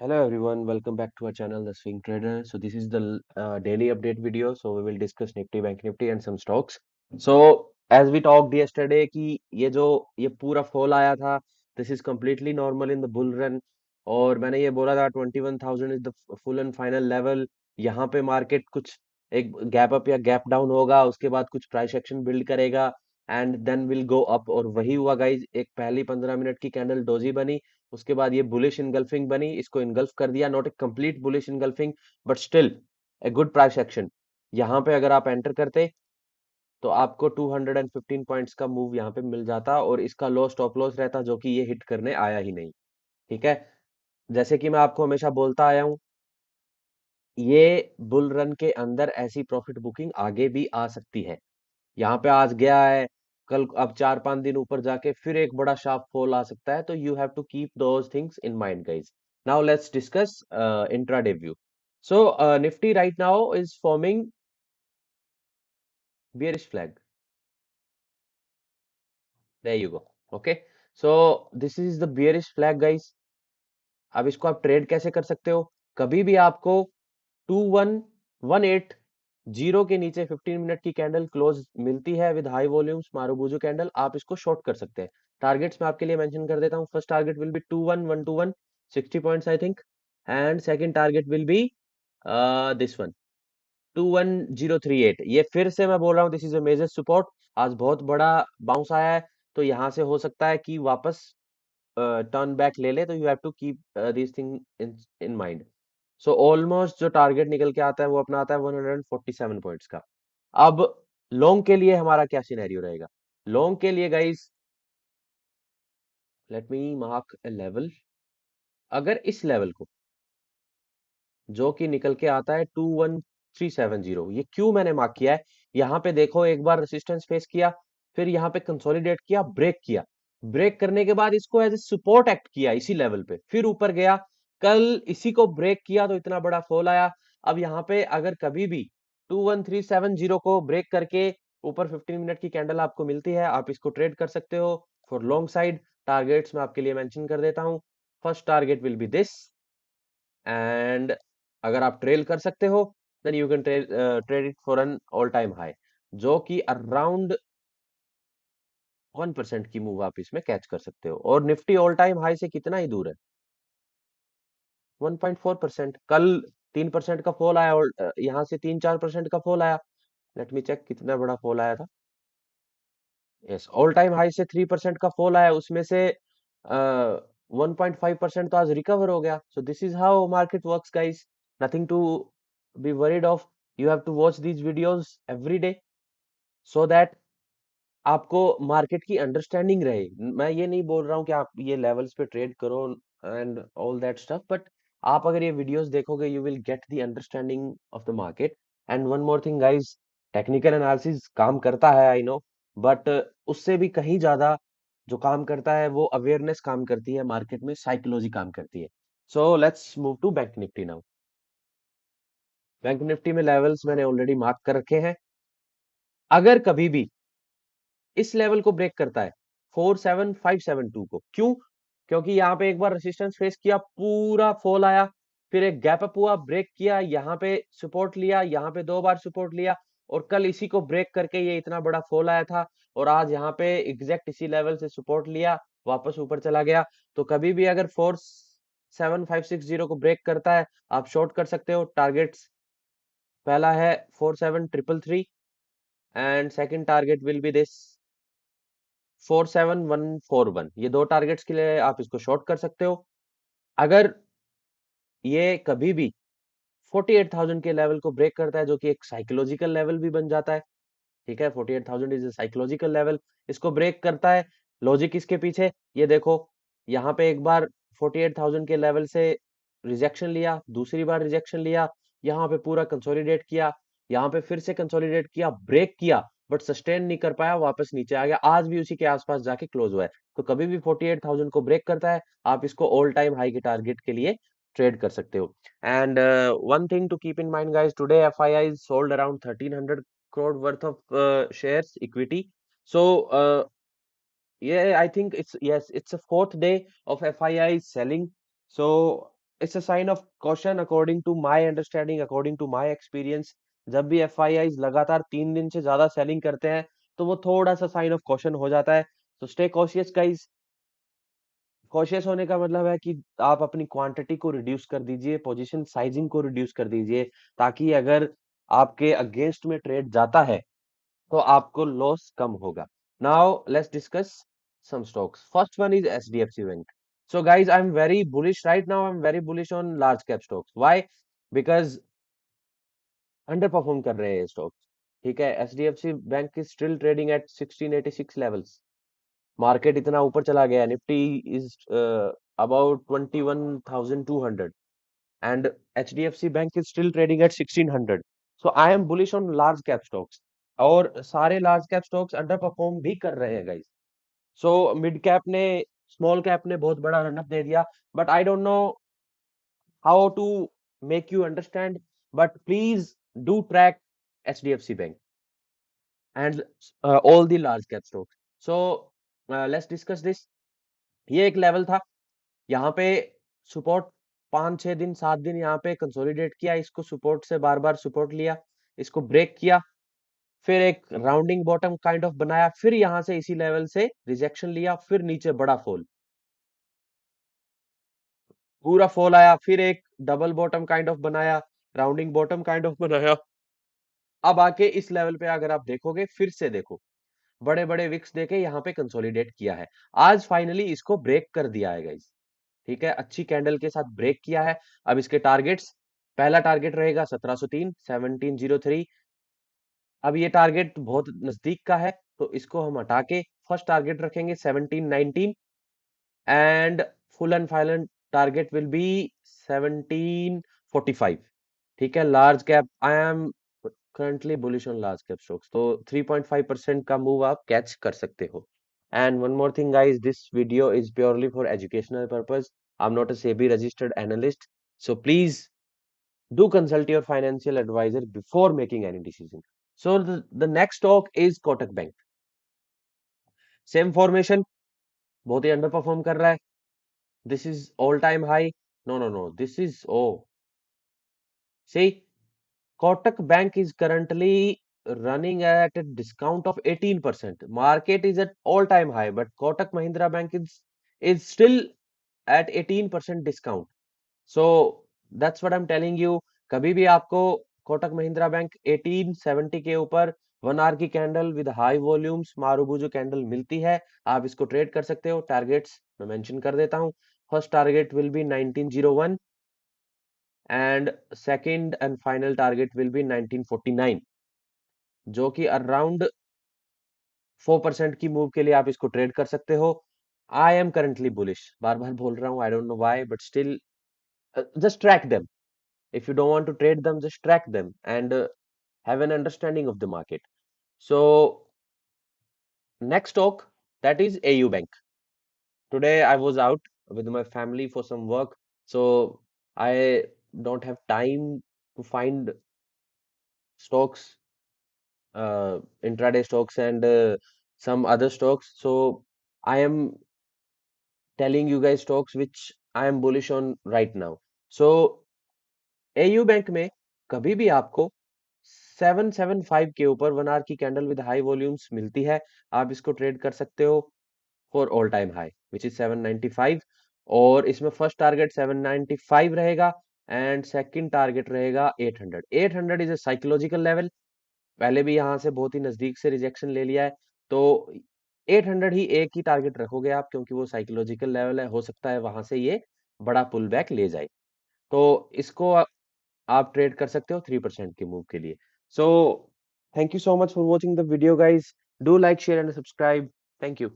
Hello everyone, welcome back to our channel, The Swing Trader. So this is the daily update video. So we will discuss Nifty, Bank Nifty and some stocks. So as we talked yesterday कि ये पूरा fall आया था, this is completely normal in the bull run. और मैंने ये बोला था 21,000 is the full and final level. यहाँ पे मार्केट कुछ एक गैप अप या गैप डाउन होगा, उसके बाद कुछ प्राइस एक्शन बिल्ड करेगा and then will go up. और वही हुआ गाइज, एक पहली 15 मिनट की कैंडल डोजी बनी, उसके बाद ये बुलिश इनगल्फिंग बनी, इसको इनगल्फ कर दिया, not a complete bullish engulfing but still a good price action. यहाँ पे अगर आप एंटर करते तो आपको 215 पॉइंट्स का मूव यहाँ पे मिल जाता और इसका लो स्टॉप लॉस रहता जो कि ये हिट करने आया ही नहीं। ठीक है, जैसे कि मैं आपको हमेशा बोलता आया हूँ, ये बुल रन के अंदर ऐसी प्रॉफिट बुकिंग आगे भी आ सकती है। यहाँ पे आज गया है, कल अब 4-5 दिन ऊपर जाके फिर एक बड़ा शार्प फॉल आ सकता है, तो you have to keep those things in mind guys. Now let's discuss intraday view. So Nifty right now is forming bearish flag. There you go. Okay, so this is the bearish flag guys. अब इसको आप trade कैसे कर सकते हो? कभी भी आपको 21,180 के नीचे 15 मिनट की कैंडल क्लोज मिलती है with high volumes marubozu candle, आप इसको शॉर्ट कर सकते हैं। टारगेट्स मैं आपके लिए मेंशन कर देता हूं। First target will be 21,121, 60 points I think, and second target will be this one 21,038। ये फिर से मैं बोल रहा हूँ, this is a major support. आज बहुत बड़ा बाउंस आया है, तो यहाँ से हो सकता है कि वापस टर्न बैक ले ले, तो you have to keep this thing in mind. So almost जो टारगेट निकल के आता है वो अपना आता है 147 पॉइंट्स का। अब लॉन्ग के लिए हमारा क्या सिनेरियो रहेगा? लॉन्ग के लिए गाइस, लेट मी मार्क ए लेवल। अगर इस लेवल को, जो कि निकल के आता है 21,370, ये क्यों मैंने मार्क किया है? यहाँ पे देखो, एक बार रेसिस्टेंस फेस किया, फिर यहाँ पे कंसोलिडेट किया, ब्रेक किया, ब्रेक करने के बाद इसको एज ए सपोर्ट एक्ट किया इसी लेवल पे, फिर ऊपर गया, कल इसी को ब्रेक किया तो इतना बड़ा फॉल आया। अब यहाँ पे अगर कभी भी 21,370 को ब्रेक करके ऊपर 15 मिनट की कैंडल आपको मिलती है, आप इसको ट्रेड कर सकते हो फॉर लॉन्ग साइड। टारगेट्स मैं आपके लिए मेंशन कर देता हूँ। First target will be this, and अगर आप ट्रेल कर सकते हो then you can trade it for an all time high, जो कि अराउंड 1% की मूव आप इसमें कैच कर सकते हो। और निफ्टी ऑल टाइम हाई से कितना ही दूर है? 1.4%। कल 3% का फॉल आया और यहाँ से 3-4% का फॉल आया। लेट मी चेक कितना बड़ा फॉल आया था। यस, ऑल टाइम हाई से 3% का फॉल आया, उसमें से 1.5% तो आज रिकवर हो गया। So this is how market works guys, nothing to be worried of. You have to watch these videos every day so that आपको मार्केट की अंडरस्टैंडिंग रहे। मैं ये नहीं बोल रहा हूँ कि आप ये लेवल्स पे ट्रेड करो and all that stuff, but आप अगर ये वीडियोस देखोगे you will get the understanding of the market. And one more thing guys, technical analysis काम करता है आई नो, बट उससे भी कहीं ज्यादा जो काम करता है वो अवेयरनेस काम करती है, मार्केट में साइकोलॉजी काम करती है। So let's move to bank Nifty now. Bank Nifty में लेवल्स मैंने ऑलरेडी मार्क कर रखे हैं। अगर कभी भी इस लेवल को ब्रेक करता है 47572 को, क्यों? क्योंकि यहाँ पे एक बार रेसिस्टेंस फेस किया, पूरा फॉल आया, फिर एक गैप अप हुआ, ब्रेक किया, यहाँ पे सपोर्ट लिया, यहाँ पे 2 बार सपोर्ट लिया, और कल इसी को ब्रेक करके ये इतना बड़ा फॉल आया था, और आज यहाँ पे एग्जैक्ट इसी लेवल से सपोर्ट लिया, वापस ऊपर चला गया। तो कभी भी अगर 47560 को ब्रेक करता है, आप शॉर्ट कर सकते हो। टारगेट्स पहला है 47333 and second target will be this 47141। ये दो टारगेट्स के लिए आप इसको शॉर्ट कर सकते हो। अगर ये कभी भी 48,000 के लेवल को ब्रेक करता है, जो कि एक साइकोलॉजिकल लेवल भी बन जाता है, ठीक है, 48,000 इज ए साइकोलॉजिकल लेवल, इसको ब्रेक करता है। लॉजिक इसके पीछे ये देखो, यहाँ पे एक बार 48,000 के लेवल से रिजेक्शन लिया, दूसरी बार रिजेक्शन लिया, यहाँ पे पूरा कंसोलिडेट किया, यहाँ पे फिर से कंसोलिडेट किया, ब्रेक किया, बट सस्टेन नहीं कर पाया, वापस नीचे आ गया, आज भी उसी के आसपास जाके क्लोज हुआ है। तो कभी भी 48,000 को ब्रेक करता है, आप इसको ऑल टाइम हाई के टारगेट के लिए ट्रेड कर सकते हो। And one thing to keep in mind guys, today FII sold around 1300 crore worth of shares equity. So yeah, I think it's, yes, it's a fourth day of FII selling. So it's a sign of caution according to my understanding, according to my experience. जब भी FII लगातार 3 दिन से ज्यादा selling करते हैं तो वो थोड़ा सा साइन ऑफ कॉशन हो जाता है। तो स्टे कॉशियस गाइस। कॉशियस होने का मतलब है कि आप अपनी क्वांटिटी को रिड्यूस कर दीजिए, पोजीशन साइजिंग को रिड्यूस कर दीजिए, ताकि अगर आपके अगेंस्ट में ट्रेड जाता है तो आपको लॉस कम होगा। Now let's discuss some stocks. First one is HDFC Bank. So guys, I'm very bullish right now. I'm very bullish on large cap stocks. Why? Because under perform कर रहे हैं stocks. ठीक है, HDFC bank is still trading at 1686 levels. Market इतना ऊपर चला गया, Nifty is about 21,200 and HDFC Bank is still trading at 1600. So I am bullish on large cap stocks और सारे large cap stocks underperform भी कर रहे हैं गाइस। सो मिड कैप ने, स्मॉल कैप ने बहुत बड़ा रनअप दे दिया, but I don't know how to make you understand, but please do track HDFC bank and all the large cap stocks. So let's discuss this. ये एक level था, यहाँ पे सपोर्ट 5 6 दिन 7 दिन यहाँ पे कंसोलिडेट किया, इसको सपोर्ट से बार बार सपोर्ट लिया, इसको ब्रेक किया, फिर एक राउंडिंग बॉटम काइंड ऑफ बनाया, फिर यहाँ से इसी लेवल से रिजेक्शन लिया, फिर नीचे बड़ा फॉल, पूरा फॉल आया, फिर एक डबल बॉटम काइंड ऑफ बनाया, राउंडिंग बॉटम काइंड ऑफ बनाया। अब आके इस लेवल पे अगर आप देखोगे, फिर से देखो, बड़े बड़े विक्स देके यहाँ पे कंसोलिडेट किया है। आज फाइनली इसको ब्रेक कर दिया है गाइस। ठीक है, अच्छी कैंडल के साथ ब्रेक किया है। अब इसके टारगेट्स, पहला टारगेट रहेगा 1703, 1703। अब ये टारगेट बहुत नजदीक का है, तो इसको हम हटा के फर्स्ट टारगेट रखेंगे 1719 and full and final target will B 1745। ठीक है, large cap I am currently bullish on large cap stocks, तो 3.5% का मूव आप कैच कर सकते हो। And one more thing, guys, this video is purely for educational purpose. I'm not a SEBI registered analyst. So please do consult your financial advisor before making any decision. So the next stock is Kotak Bank. Same formation, बहुत ही under perform कर रहा है। This is all time high. No, no, no. This is, oh, see, Kotak Bank is currently running at a discount of 18%. Market is at all time high, but Kotak Mahindra Bank is still at 18% discount. So that's what I'm telling you. कभी भी आपको Kotak Mahindra bank 1870 के ऊपर 1 hour की candle with high volumes marubozu candle मिलती है, आप इसको ट्रेड कर सकते हो। टारगेट्स मैं मेंशन कर देता हूँ। First target will B 1901 and second and final target will B 1949, जो कि अराउंड 4% की मूव के लिए आप इसको ट्रेड कर सकते हो। आई एम करंटली बुलिश, बार बार बोल रहा हूँ, आई don't know why, but still just track them. If you don't want to trade them, just track them and have an understanding of the market. So next stock, that is AU Bank. Today I was out with my family for some work, so I don't have time to find stocks, intraday stocks and some other stocks. So I am telling you guys stocks which I am bullish on right now. So AU bank में कभी भी आपको 775 के ऊपर 1 hour की candle with high volumes मिलती है, आप इसको ट्रेड कर सकते हो for all time high which is 795। और इसमें फर्स्ट टारगेट 795 रहेगा एंड सेकंड टारगेट रहेगा 800। 800 इज अ साइकोलॉजिकल लेवल, पहले भी यहाँ से बहुत ही नजदीक से रिजेक्शन ले लिया है, तो 800 ही एक ही टारगेट रखोगे आप, क्योंकि वो साइकोलॉजिकल लेवल है, हो सकता है वहां से ये बड़ा पुल बैक ले जाए। तो इसको आप ट्रेड कर सकते हो 3% के मूव के लिए। So thank you so much for watching the video guys, do like share and subscribe. Thank you.